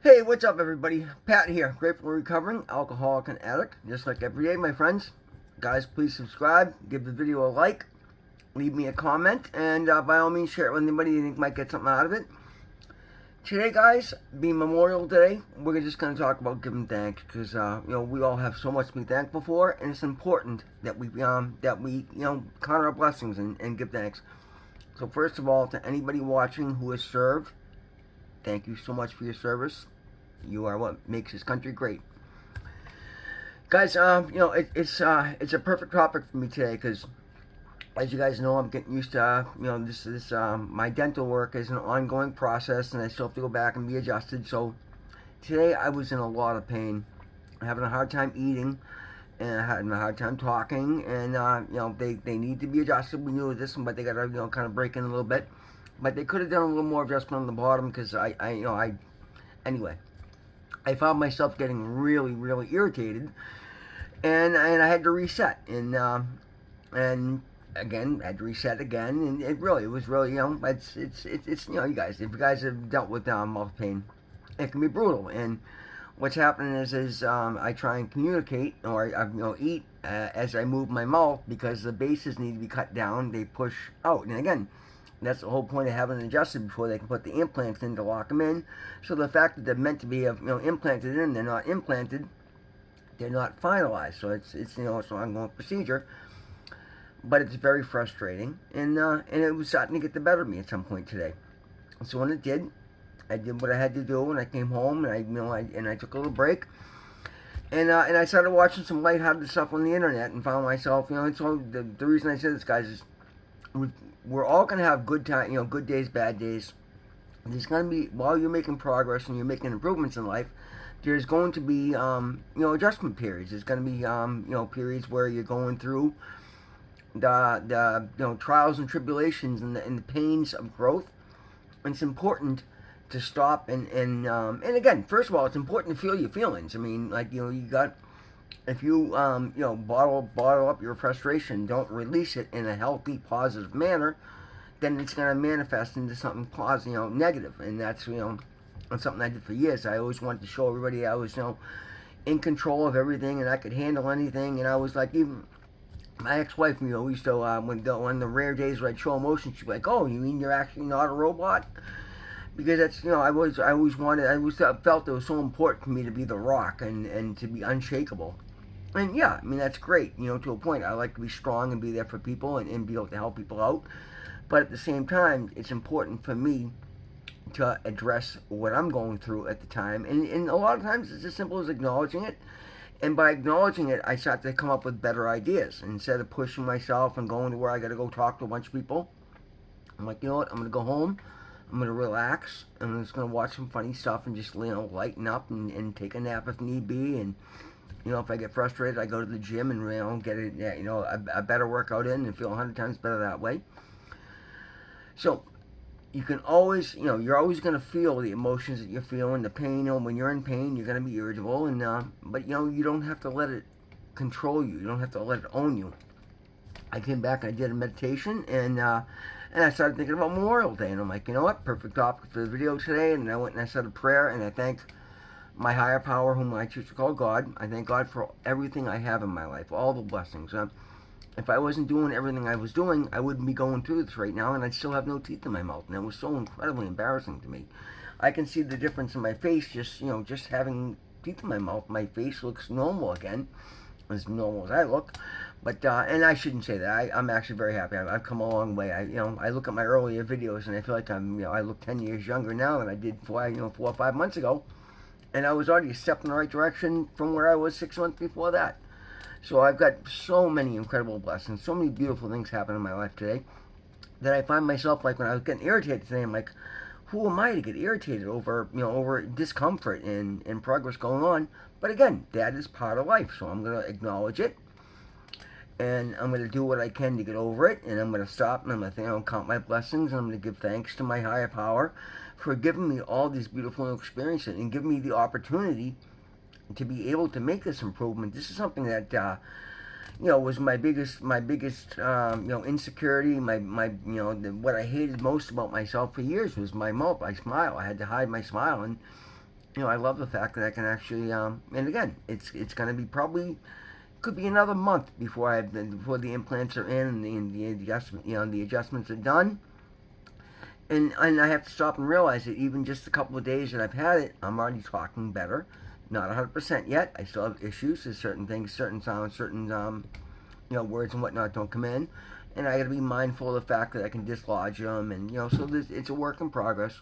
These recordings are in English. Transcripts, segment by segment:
Hey, what's up, everybody? Pat here, grateful recovering alcoholic and addict, just like every day, my friends. Guys, please subscribe, give the video a like, leave me a comment, and by all means, share it with anybody you think might get something out of it. Today, guys, being Memorial Day, we're just going to talk about giving thanks because we all have so much to be thankful for, and it's important that we count our blessings and give thanks. So, first of all, to anybody watching who has served, thank you so much for your service. You are what makes this country great, guys. It's a perfect topic for me today because, as you guys know, I'm getting used to this my dental work is an ongoing process, and I still have to go back and be adjusted. So today I was in a lot of pain, having a hard time eating, and having a hard time talking, and they need to be adjusted. We knew this, but they got to kind of break in a little bit. But they could have done a little more adjustment on the bottom because anyway. I found myself getting really, really irritated, and I had to reset, and again I had to reset again, and it was really it's you guys, if you guys have dealt with mouth pain, it can be brutal, and what's happening is I try and communicate or I eat as I move my mouth because the bases need to be cut down, they push out, and again. That's the whole point of having it adjusted before they can put the implants in to lock them in. So the fact that they're meant to be implanted in, they're not implanted, they're not finalized. So it's it's an ongoing procedure, but it's very frustrating, and it was starting to get the better of me at some point today. So when it did, I did what I had to do, and I came home, and I took a little break, and I started watching some lighthearted stuff on the internet, and found myself, so the reason I say this, guys, is we're all gonna have good time, good days, bad days. There's gonna be, while you're making progress and you're making improvements in life, there's going to be adjustment periods. There's gonna be periods where you're going through the trials and tribulations and the pains of growth. And it's important to stop and again, first of all, it's important to feel your feelings. I mean, like you got, if you bottle up your frustration, don't release it in a healthy, positive manner, then it's going to manifest into something positive, negative. And that's something I did for years. I always wanted to show everybody I was in control of everything and I could handle anything. And I was like, even my ex-wife, we used to when the rare days where I'd show emotion, she'd be like, "Oh, you mean you're actually not a robot?" Because that's I always felt it was so important for me to be the rock and to be unshakable. And yeah, I mean, that's great, to a point. I like to be strong and be there for people and be able to help people out. But at the same time, it's important for me to address what I'm going through at the time. And a lot of times it's as simple as acknowledging it. And by acknowledging it, I start to come up with better ideas. Instead of pushing myself and going to where I got to go talk to a bunch of people, I'm like, you know what, I'm going to go home. I'm going to relax. I'm just going to watch some funny stuff and just, lighten up and take a nap if need be. And if I get frustrated, I go to the gym and get a better workout in and feel 100 times better that way. So you can always, you're always going to feel the emotions that you're feeling, the pain. When you're in pain, you're going to be irritable, but you don't have to let it control you. You don't have to let it own you. I came back and I did a meditation, and I started thinking about Memorial Day, and I'm like, you know what, perfect topic for the video today. And I went and I said a prayer, and I thanked my higher power, whom I choose to call God. I thank God for everything I have in my life, all the blessings. If I wasn't doing everything I was doing, I wouldn't be going through this right now, and I'd still have no teeth in my mouth, and it was so incredibly embarrassing to me. I can see the difference in my face just having teeth in my mouth. My face looks normal again, as normal as I look. But and I shouldn't say that. I'm actually very happy. I've come a long way. I look at my earlier videos, and I feel like I look 10 years younger now than I did 4 or 5 months ago. And I was already a step in the right direction from where I was 6 months before that. So I've got so many incredible blessings, so many beautiful things happen in my life today, that I find myself, like when I was getting irritated today, I'm like, who am I to get irritated over discomfort and progress going on? But again, that is part of life, so I'm going to acknowledge it, and I'm going to do what I can to get over it, and I'm going to stop, and I'm going to count my blessings, and I'm going to give thanks to my higher power for giving me all these beautiful experiences and giving me the opportunity to be able to make this improvement. This is something that was my biggest insecurity. What I hated most about myself for years was my mouth. My smile. I had to hide my smile, and I love the fact that I can actually, and again, it's going to be probably could be another month before the implants are in and the adjustment, the adjustments are done. And I have to stop and realize that even just a couple of days that I've had it, I'm already talking better. Not 100% yet. I still have issues. There's certain things, certain sounds, certain words and whatnot don't come in, and I got to be mindful of the fact that I can dislodge them, and so it's a work in progress.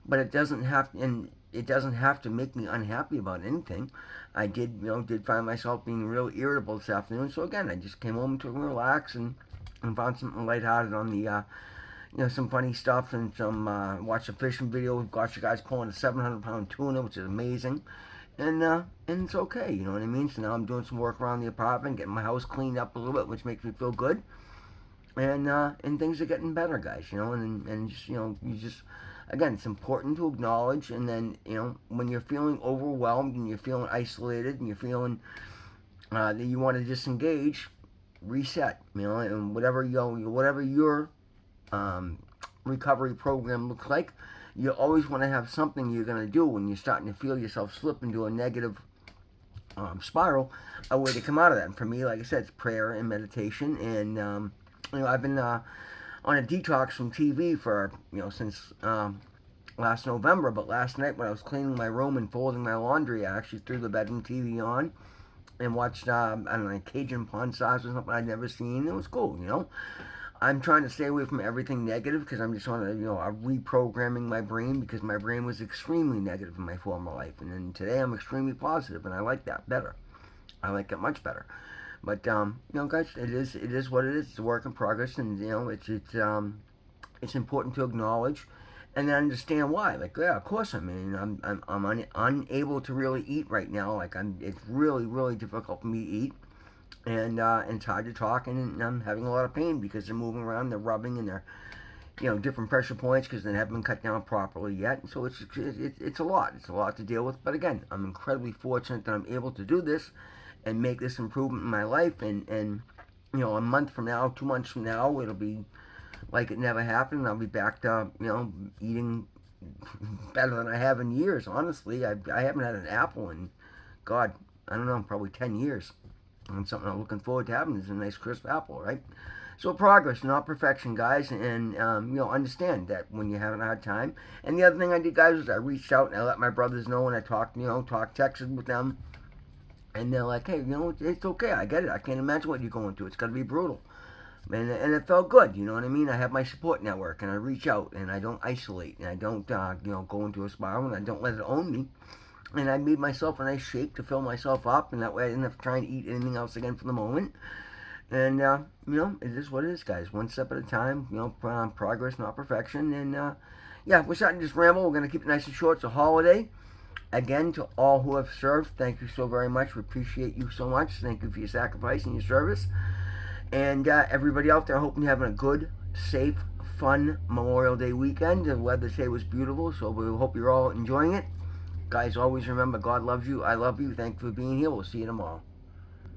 But it doesn't have to make me unhappy about anything. I did find myself being real irritable this afternoon. So again, I just came home to relax and found something lighthearted on the some funny stuff and some watched a fishing video. We've got you guys pulling a 700-pound tuna, which is amazing, and it's okay. You know what I mean. So now I'm doing some work around the apartment, getting my house cleaned up a little bit, which makes me feel good. And things are getting better, guys. And just you just again, it's important to acknowledge, and then when you're feeling overwhelmed and you're feeling isolated and you're feeling that you want to disengage, reset. And whatever your um, recovery program looks like, you always want to have something you're going to do when you're starting to feel yourself slip into a negative spiral, a way to come out of that. And for me, like I said, it's prayer and meditation. And I've been on a detox from TV for since last November. But last night when I was cleaning my room and folding my laundry, I actually threw the bedroom TV on and watched I don't know, Cajun pawn stars or something I'd never seen. It was cool. I'm trying to stay away from everything negative because I'm just on reprogramming my brain, because my brain was extremely negative in my former life, and then today I'm extremely positive, and I like that better. I like it much better. But guys, it is what it is. It's a work in progress, and it's important to acknowledge and then understand why. Like, yeah, of course. I mean, I'm unable to really eat right now. Like, it's really really difficult for me to eat. And it's hard to talk, and I'm having a lot of pain because they're moving around, they're rubbing, and they're different pressure points because they haven't been cut down properly yet. So it's a lot. It's a lot to deal with. But again, I'm incredibly fortunate that I'm able to do this and make this improvement in my life. And a month from now, 2 months from now, it'll be like it never happened. I'll be back to eating better than I have in years. Honestly, I haven't had an apple in, God, I don't know, probably 10 years. And something I'm looking forward to having is a nice crisp apple, right? So progress, not perfection, guys, and understand that when you're having a hard time. And the other thing I did, guys, was I reached out and I let my brothers know, and I texted with them, and they're like, hey, it's okay, I get it. I can't imagine what you're going through. It's gonna be brutal, and it felt good. You know what I mean? I have my support network, and I reach out, and I don't isolate, and I don't go into a spiral, and I don't let it own me. And I made myself a nice shake to fill myself up, and that way I didn't have to try and eat anything else again for the moment. And it is what it is, guys. One step at a time. Progress, not perfection. And yeah, we're starting to just ramble. We're gonna keep it nice and short. It's a holiday. Again, to all who have served, thank you so very much. We appreciate you so much. Thank you for your sacrifice and your service. And everybody out there, hoping you're having a good, safe, fun Memorial Day weekend. The weather today was beautiful, so we hope you're all enjoying it. Guys, always remember, God loves you. I love you. Thank you for being here. We'll see you tomorrow.